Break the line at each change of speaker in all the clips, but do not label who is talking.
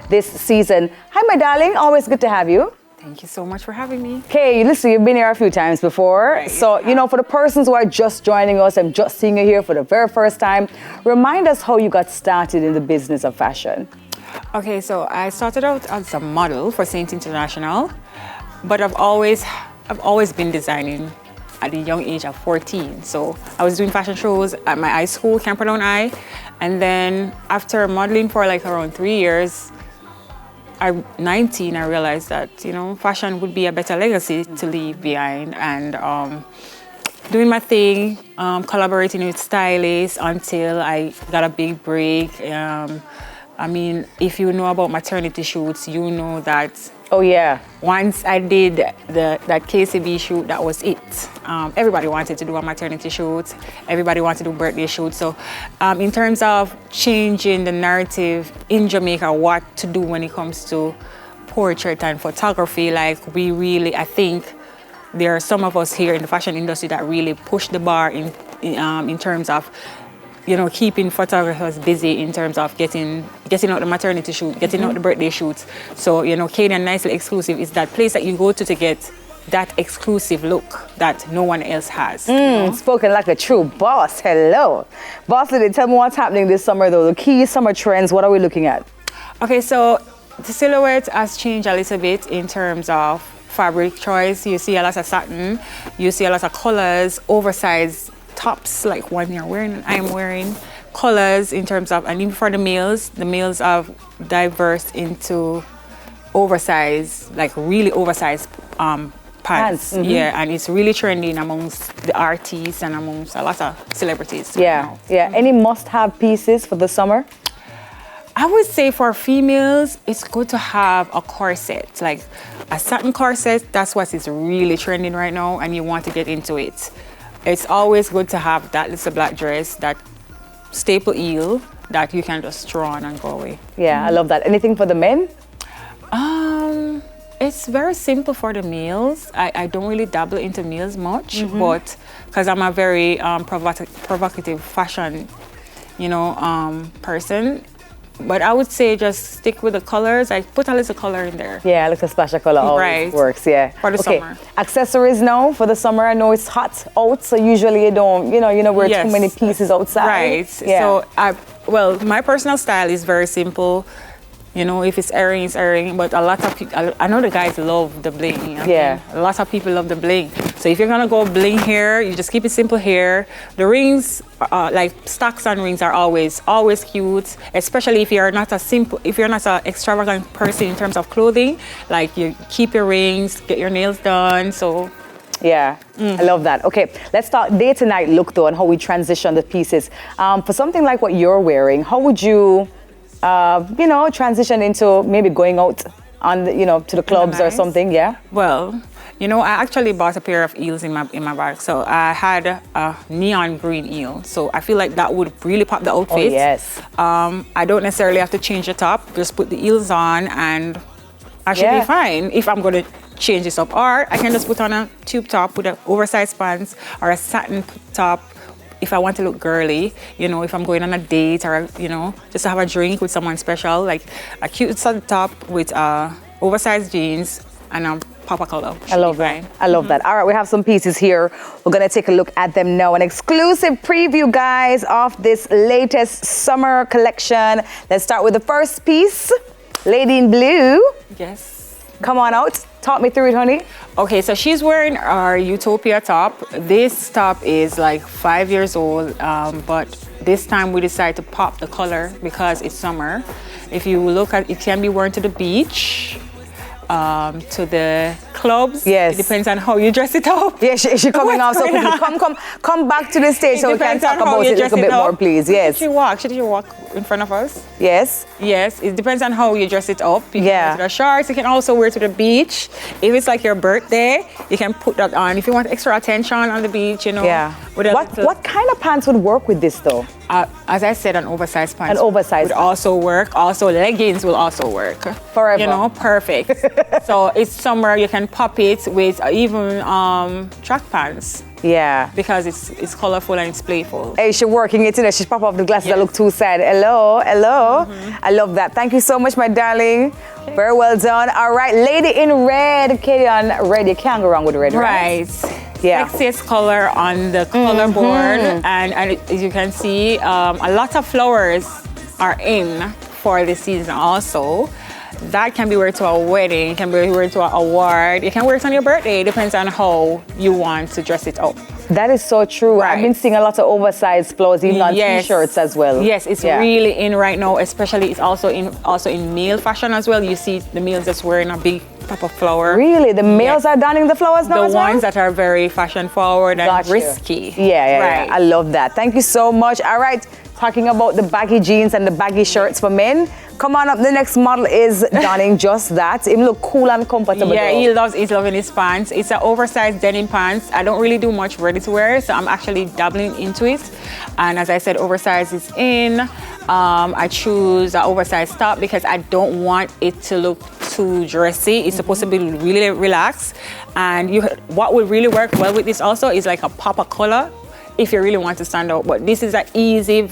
this season. Hi, my darling. Always good to have you.
Thank you so much for having me.
Okay, listen, you've been here a few times before.
Right.
So, you know, for the persons who are just joining us and just seeing you here for the very first time, remind us how you got started in the business of fashion.
Okay, so I started out as a model for Saint International, but I've always been designing at the young age of 14. So I was doing fashion shows at my high school, Camperdown High, and then after modeling for like around 3 years, 19, I realized that, you know, fashion would be a better legacy to leave behind, and doing my thing, collaborating with stylists until I got a big break. I mean, if you know about maternity shoots, you know that.
Oh, yeah.
Once I did that KCB shoot, that was it. Everybody wanted to do a maternity shoot. Everybody wanted to do birthday shoot. So in terms of changing the narrative in Jamaica, what to do when it comes to portrait and photography, like I think there are some of us here in the fashion industry that really push the bar in terms of, you know, keeping photographers busy in terms of getting out the maternity shoot, getting out the birthday shoots. So, you know, Kadian Nicely Exclusive is that place that you go to get that exclusive look that no one else has. You know?
Spoken like a true boss. Hello. Boss Lady, tell me what's happening this summer, though. The key summer trends, what are we looking at?
Okay, so the silhouette has changed a little bit in terms of fabric choice. You see a lot of satin, you see a lot of colors, oversized tops like one you're wearing and I'm wearing, colors in terms of, and even for the males have diverse into oversized, like really oversized pants. Yeah, and it's really trending amongst the artists and amongst a lot of celebrities.
Yeah, yeah. Any must-have pieces for the summer?
I would say for females, it's good to have a corset, like a satin corset. That's what is really trending right now, and you want to get into it. It's always good to have that little black dress, that staple heel that you can just throw on and go away.
Yeah, I love that. Anything for the men?
It's very simple for the males. I don't really dabble into males much, but because I'm a very provocative fashion, you know, person. But I would say just stick with the colors. I put a little color in there.
Yeah, a little splash of color always works, yeah.
For the summer.
Accessories now for the summer. I know it's hot out, so usually you don't wear too many pieces outside.
Right.
Yeah.
So my personal style is very simple. You know, if it's earring, it's earring. But a lot of people, I know the guys love the bling. You know?
Yeah.
A lot of people love the bling. So if you're gonna go bling here, you just keep it simple here. The rings, like stocks and rings, are always cute. Especially if you're not an extravagant person in terms of clothing. Like you keep your rings, get your nails done. So.
Yeah, I love that. Okay, let's talk day to night look though, and how we transition the pieces. For something like what you're wearing, how would you? Transition into maybe going out on to the clubs or something, yeah?
Well, you know, I actually bought a pair of heels in my bag. So I had a neon green heel. So I feel like that would really pop the outfit.
Oh, yes.
I don't necessarily have to change the top. Just put the heels on and I should be fine if I'm going to change this up. Or I can just put on a tube top with an oversized pants or a satin top. If I want to look girly, you know, if I'm going on a date or, you know, just to have a drink with someone special, like a cute top with oversized jeans and a pop color.
I love that. I love that. All right, we have some pieces here. We're going to take a look at them now. An exclusive preview, guys, of this latest summer collection. Let's start with the first piece. Lady in blue.
Yes.
Come on out. Talk me through it, honey.
Okay, so she's wearing our Utopia top. This top is like 5 years old, but this time we decided to pop the color because it's summer. If you look at it, can be worn to the beach, to the clubs.
Yes.
It depends on how you dress it up.
Yeah, she coming off. So come back to the stage so we can talk about it a little bit more, please. Yes.
Should you walk in front of us?
Yes.
Yes, it depends on how you dress it up. You can wear to the shorts. You can also wear to the beach. If it's like your birthday, you can put that on. If you want extra attention on the beach, you know.
Yeah. What kind of pants would work with this though?
As I said, an oversized pants.
An oversized
would also work. Also, leggings will also work.
Forever.
You know, perfect. So it's summer. You can pop it with even track pants.
Yeah.
because it's colorful and it's playful.
Hey, she's working it, you know. She's pop off the glasses that look too sad. Hello, hello. I love that. Thank you so much, my darling. Okay. Very well done. All right, lady in red, Kadian, red. You can't go wrong with red, right?
Yeah. Sexiest color on the color board, and as you can see, a lot of flowers are in for this season also. That can be worn to a wedding, it can be worn to an award, you can wear it on your birthday. It depends on how you want to dress it up.
That is so true. Right. I've been seeing a lot of oversized flowers, even on t-shirts as well.
Yes, it's really in right now, especially it's also in male fashion as well. You see the males that's wearing a big type of flower.
Really? The males are donning the flowers now as well?
The ones that are very fashion forward and risky.
Yeah. I love that. Thank you so much. All right, talking about the baggy jeans and the baggy shirts for men. Come on up, the next model is donning just that. It look cool and comfortable.
Yeah, he's loving his pants. It's an oversized denim pants. I don't really do much ready to wear, so I'm actually dabbling into it. And as I said, oversized is in. I choose an oversized top because I don't want it to look too dressy. It's supposed to be really relaxed. And what would really work well with this also is like a pop of color, if you really want to stand out. But this is an easy, you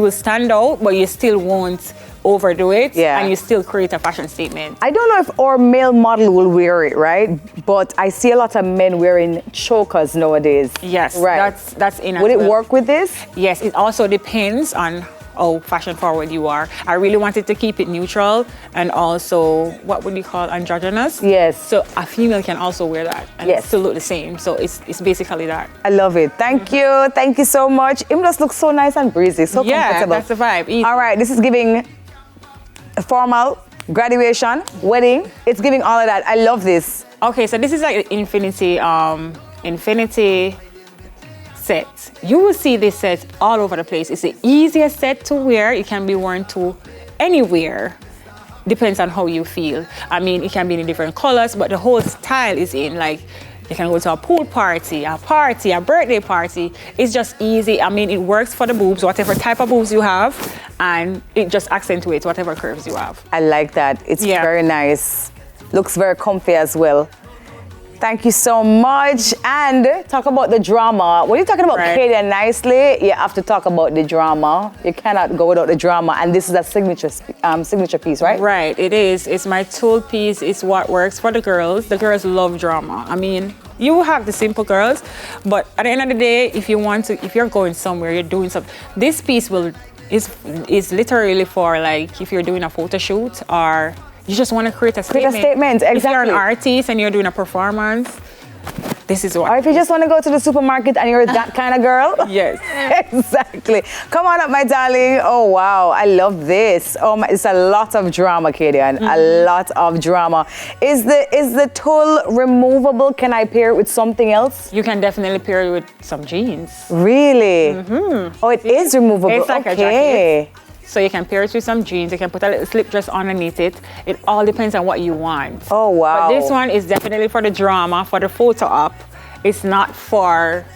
will stand out, but you still won't overdo it, and you still create a fashion statement.
I don't know if our male model will wear it, right? But I see a lot of men wearing chokers nowadays.
Yes,
right.
That's in.
Would it work with this?
Yes, it also depends on how fashion forward you are. I really wanted to keep it neutral and also, what would you call, androgynous?
Yes.
So a female can also wear that and it still look the same. So it's basically that.
I love it. Thank you. Thank you so much. It just looks so nice and breezy, so comfortable.
Yeah, that's the vibe. Easy.
All right, this is giving a formal, graduation, wedding. It's giving all of that. I love this.
Okay, so this is like infinity set. You will see this set all over the place. It's the easiest set to wear. It can be worn to anywhere. Depends on how you feel. I mean, it can be in different colors, but the whole style is in. Like, you can go to a pool party, a birthday party. It's just easy. I mean, it works for the boobs, whatever type of boobs you have, and it just accentuates whatever curves you have.
I like that. It's very nice. Looks very comfy as well. Thank you so much. And talk about the drama. When you're talking about Kadian Nicely, you have to talk about the drama. You cannot go without the drama. And this is a signature piece, right?
Right, it is. It's my tool piece. It's what works for the girls. The girls love drama. I mean, you have the simple girls, but at the end of the day, if you're going somewhere, you're doing something, this piece is literally for, like, if you're doing a photo shoot or you just want to create a statement.
Exactly.
If you're an artist and you're doing a performance, this is what.
Or if you just want to go to the supermarket and you're that kind of girl.
Yes.
Exactly. Come on up, my darling. Oh, wow. I love this. Oh, my, it's a lot of drama, Kadian. A lot of drama. Is the tulle removable? Can I pair it with something else?
You can definitely pair it with some jeans.
Really? Oh, it is removable.
It's like a jacket. So you can pair it with some jeans. You can put a little slip dress underneath it. It all depends on what you want.
Oh, wow.
But this one is definitely for the drama, for the photo op. It's not for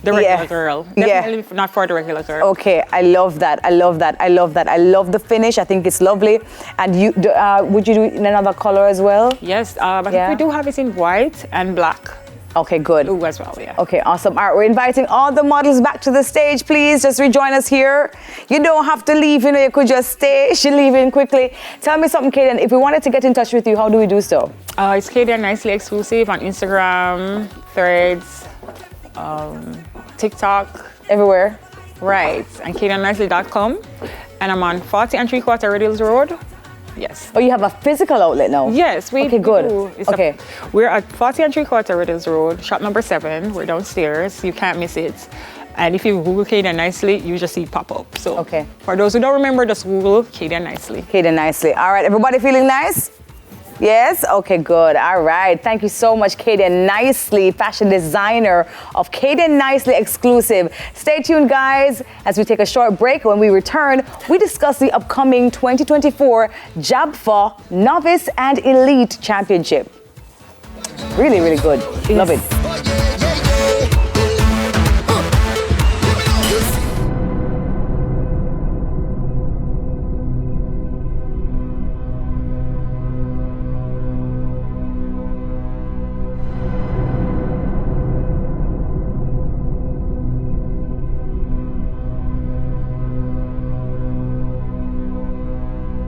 the regular girl. Definitely not for the regular girl.
Okay, I love that. I love that. I love that. I love the finish. I think it's lovely. And you, would you do it in another color as well?
Yes, but we do have it in white and black.
Okay, good.
Blue as well, yeah.
Okay, awesome. All right, we're inviting all the models back to the stage, please. Just rejoin us here. You don't have to leave, you know, you could just stay. She'll leave in quickly. Tell me something, Kadian. If we wanted to get in touch with you, how do we do so?
It's Kadian Nicely exclusive on Instagram, Threads, TikTok.
Everywhere.
Right, and KadianNicely.com. And I'm on 40 and 3/4 Riddles Road. Yes.
Oh, you have a physical outlet now?
Yes, we
Okay, good.
do. We're at 40 and 3/4 Riddles Road, shop number 7. We're downstairs. You can't miss it. And if you Google Kadian Nicely, you just see it pop up. So for those who don't remember, just Google Kadian Nicely.
Kadian Nicely. All right, everybody feeling nice? Yes? Okay, good. All right. Thank you so much, Kadian Nicely, fashion designer of Kadian Nicely exclusive. Stay tuned, guys, as we take a short break. When we return, we discuss the upcoming 2024 JABFA Novice and Elite Championship. Really, really good. Love it.